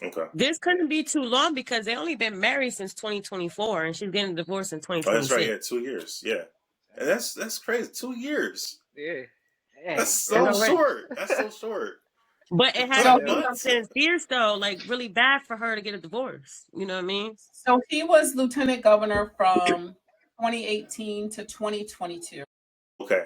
Okay. This couldn't be too long because they only been married since 2024 and she's getting divorced in Oh, that's right. 2026. Yeah, 2 years. Yeah, and that's crazy. 2 years. Yeah. That's Dang, I so bro. know, right? short. That's so short. But it had to So be he, What? something fierce though, like really bad for her to get a divorce. You know what I mean? so he was lieutenant governor from 2018 to 2022. Okay.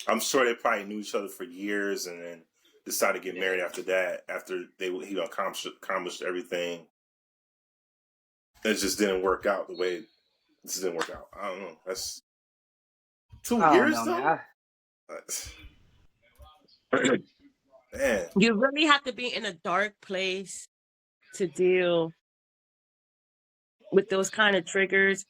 I'm sure they probably knew each other for years, and then decided to get married after that. After he accomplished everything, it just didn't work out the way this didn't work out. I don't know. That's 2 I don't years know, though. man. Man, You really have to be in a dark place to deal with those kind of triggers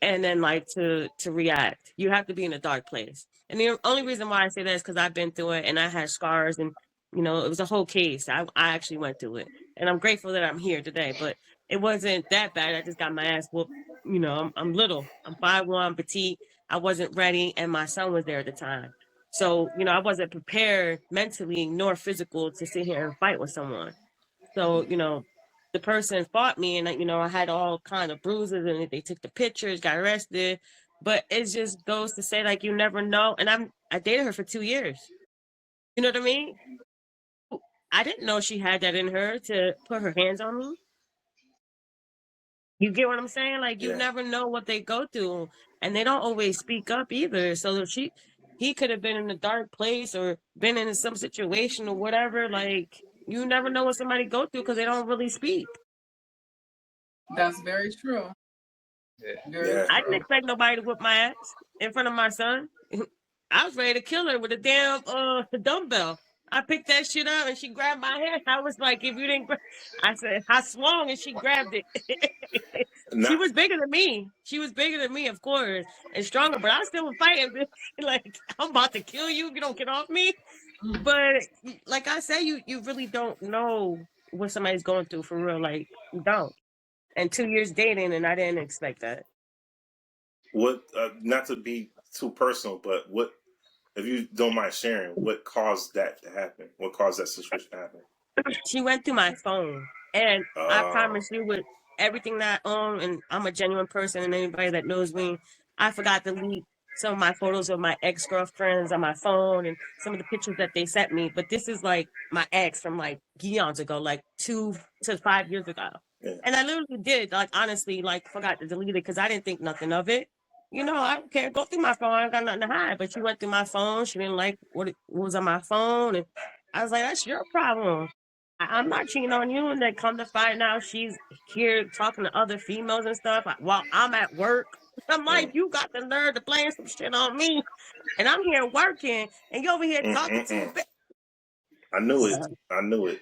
and then like to react. You have to be in a dark place. And the only reason why I say that is because I've been through it and I had scars and it was a whole case. I actually went through it. And I'm grateful that I'm here today, but it wasn't that bad. I just got my ass whooped. I'm little. I'm 5'1", petite. I wasn't ready and my son was there at the time. So, I wasn't prepared mentally nor physical to sit here and fight with someone. So, the person fought me and, I had all kind of bruises and they took the pictures, got arrested. But it just goes to say, like, you never know. And I dated her for 2 years. You know what I mean? I didn't know she had that in her to put her hands on me. You get what I'm saying? Like, you yeah. never know what they go through. And they don't always speak up either. So he could have been in a dark place or been in some situation or whatever. Like, you never know what somebody go through because they don't really speak. That's very true. Very Yeah. I didn't true. expect nobody to whip my ass in front of my son. I was ready to kill her with a damn dumbbell. I picked that shit up and she grabbed my hand. I was like, if you didn't I said, I swung and she grabbed it. She Not was bigger than me. She was bigger than me, of course, and stronger, but I still was fighting. Like, I'm about to kill you if you don't get off me. But like I said, you really don't know what somebody's going through for real. Like, you don't. And 2 years dating, and I didn't expect that. what. Not to be too personal, but what, if you don't mind sharing, what caused that to happen? What caused that situation to happen? She went through my phone, and I Uh, promise you, with everything that I own, and I'm a genuine person, and anybody that knows me, I forgot to delete some of my photos of my ex-girlfriends on my phone and some of the pictures that they sent me. But this is like my ex from like eons ago, like 2 to 5 years ago. yeah. And I literally did, like, honestly, like, forgot to delete it because I didn't think nothing of it. I don't care. Go through my phone. I ain't got nothing to hide. But she went through my phone. She didn't like what was on my phone. And I was like, that's your problem. I'm not cheating on you. And then come to find out she's here talking to other females and stuff while I'm at work. I'm like, you got the nerve to blame some shit on me. And I'm here working and you over here talking to a bitch. I knew it. I knew it. Yep.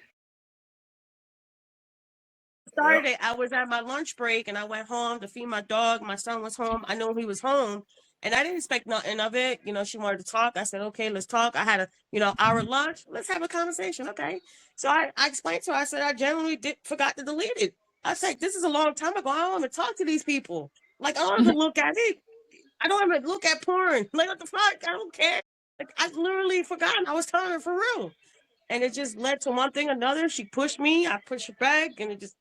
Started, I was at my lunch break and I went home to feed my dog. My son was home. I knew he was home. And I didn't expect nothing of it. She wanted to talk. I said, okay, let's talk. I had a, hour lunch. Let's have a conversation. Okay. So I explained to her, I said, I genuinely forgot to delete it. I was like, this is a long time ago. I don't even talk to these people. Like, I don't even look at it. I don't even look at porn. Like, what the fuck? I don't care. Like, I literally forgot. I was telling her for real. And it just led to one thing another. She pushed me. I pushed her back. And it just,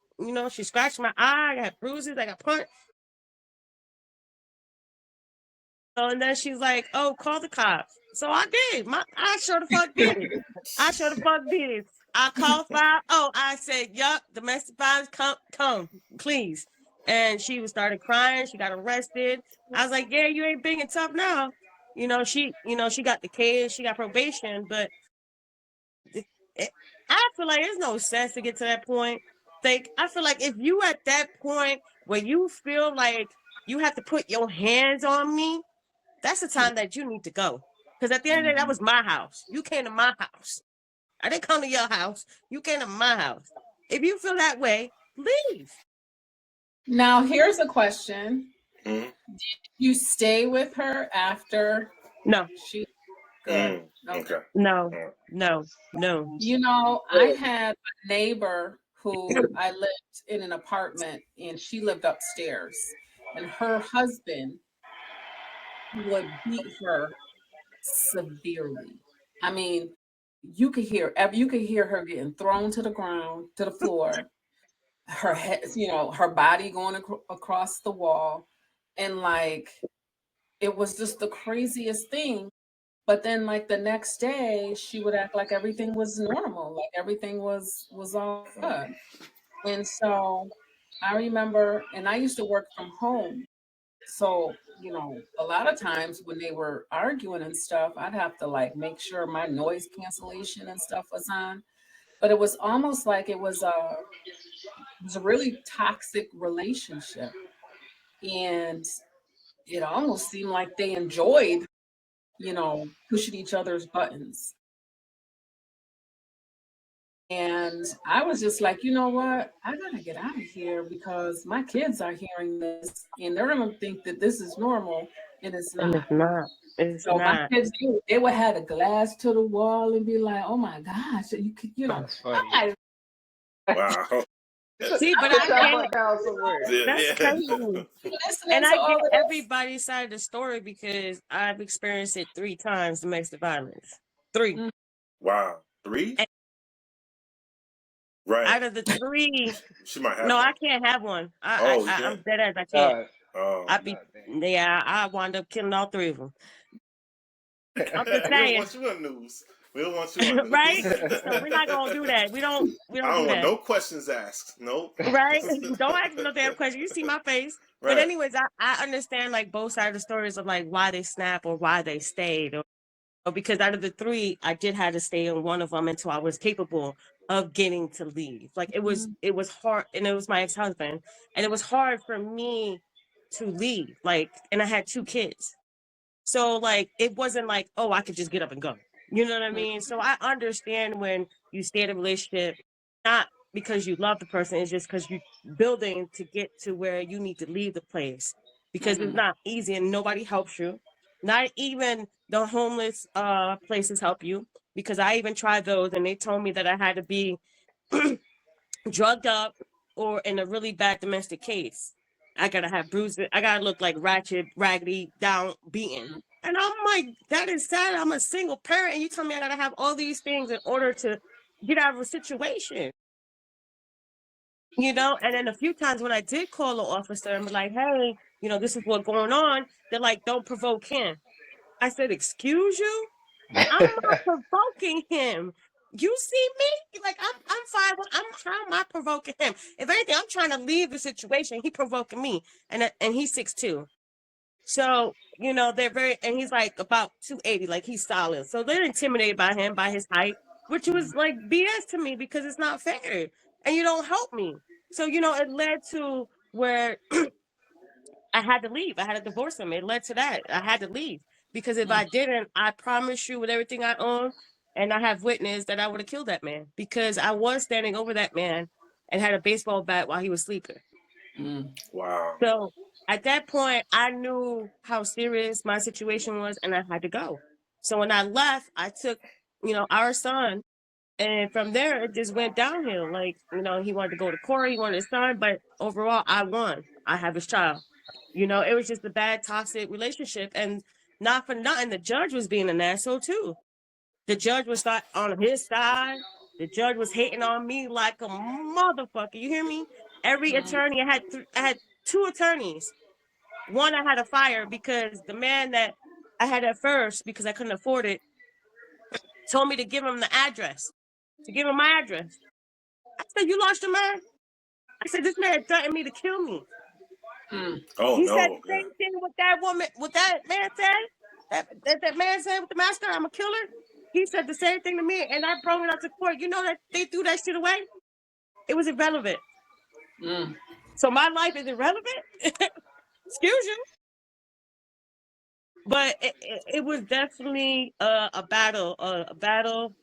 she scratched my eye. I had bruises. I got punched. And then she's like, oh, call the cops. So I did. I sure the fuck did it. I sure the fuck did it. I called 5. Oh, I said, yup, domestic violence, come, please. And she started crying. She got arrested. I was like, yeah, you ain't big and tough now. She got the case. She got probation. But I feel like there's no sense to get to that point. Like, I feel like if you at that point where you feel like you have to put your hands on me, that's the time that you need to go. Because at the end of the day, that was my house. You came to my house. I didn't come to your house. You came to my house. If you feel that way, leave. Now, here's a question. Mm-hmm. Did you stay with her after No. she... Good. Okay. No. I had a neighbor who I lived in an apartment and she lived upstairs. And her husband would beat her severely. I mean, you could hear her getting thrown to the ground, to the floor, her head, her body going across the wall, and like it was just the craziest thing. But then like the next day she would act like everything was normal, like everything was all good. And so I remember, and I used to work from home, so a lot of times when they were arguing and stuff, I'd have to like make sure my noise cancellation and stuff was on. But it was almost like it was a really toxic relationship, and it almost seemed like they enjoyed pushing each other's buttons. And I was just like, you know what? I gotta get out of here because my kids are hearing this and they're gonna think that this is normal, and it's And not. it's not. It's So my not. kids, they would have a glass to the wall and be like, "Oh my gosh, you could, That's I'm funny. like, Wow. See, but Put I your get butt down somewhere. that's Yeah. crazy. listening And to I all get of this." everybody's side of the story because I've experienced it 3 times, domestic violence. 3. Mm. Wow. 3? And Right. out of the 3, She might have no, one. I can't have one. Oh, you I'm can't? dead as I can't. God, Oh. I God I wound up killing all 3 of them. I'm just We don't saying, want you on the news. We don't want you on the right? news. So we're not gonna do that. We don't I do don't want that. no questions asked. Nope. Right? Don't ask me no damn question. You see my face. But Right. anyways, I understand like both sides of the stories of like why they snap or why they stayed. Or because out of the 3, I did have to stay in one of them until I was capable of getting to leave. Like it was hard, and it was my ex-husband, and it was hard for me to leave. Like, and I had 2 kids. So like it wasn't like, oh, I could just get up and go. You know what I mean? So I understand when you stay in a relationship, not because you love the person, it's just because you building to get to where you need to leave the place. Because it's Mhm. not easy and nobody helps you. Not even the homeless places help you. Because I even tried those and they told me that I had to be drugged up or in a really bad domestic case. I gotta have bruises. I gotta look like ratchet, raggedy, down, beaten. And I'm like, that is sad. I'm a single parent, and you tell me I gotta have all these things in order to get out of a situation. And then a few times when I did call an officer and be like, hey, this is what's going on, they're like, don't provoke him. I said, excuse you? I'm not provoking him. You see me? Like I'm fine. How am I provoking him? If anything, I'm trying to leave the situation. He provoking me, and he's 6'2". So they're very, and he's like about 280. Like he's solid. So they're intimidated by him by his height, which was like BS to me because it's not fair, and you don't help me. So it led to where I had to leave. I had to divorce him. It led to that. I had to leave because if I didn't, I promise you with everything I own, and I have witnessed that I would have killed that man because I was standing over that man and had a baseball bat while he was sleeping. Wow. So at that point, I knew how serious my situation was and I had to go. So when I left, I took, our son, and from there, it just went downhill. Like, he wanted to go to court, he wanted his son, but overall, I won. I have his child. It was just a bad, toxic relationship. And not for nothing, the judge was being an asshole too. The judge was not on his side. The judge was hating on me like a motherfucker. You hear me? Every attorney, I had 2 attorneys. One I had to fire because the man that I had at first, because I couldn't afford it, told me to give him the address, to give him my address. I said, you lost your mind? I said, this man threatened me to kill me. Oh He said no. the same thing what that man said. That man said with the master, I'm a killer. He said the same thing to me, and I brought it up to court. You know that they threw that shit away? It was irrelevant. So my life is irrelevant? Excuse you. But it was definitely a battle,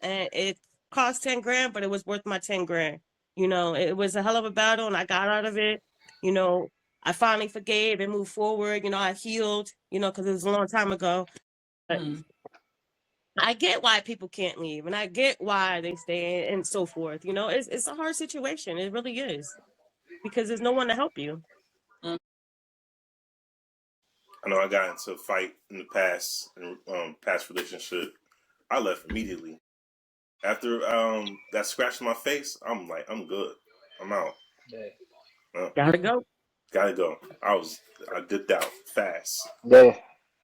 and it cost 10 grand, but it was worth my 10 grand. It was a hell of a battle, and I got out of it. I finally forgave and moved forward. I healed, because it was a long time ago. But I get why people can't leave, and I get why they stay and so forth. It's a hard situation. It really is, because there's no one to help you. I know I got into a fight in the past relationship. I left immediately. After that scratch on my face, I'm like, I'm good. I'm out. Gotta go. Gotta go. I dipped out fast. Yeah.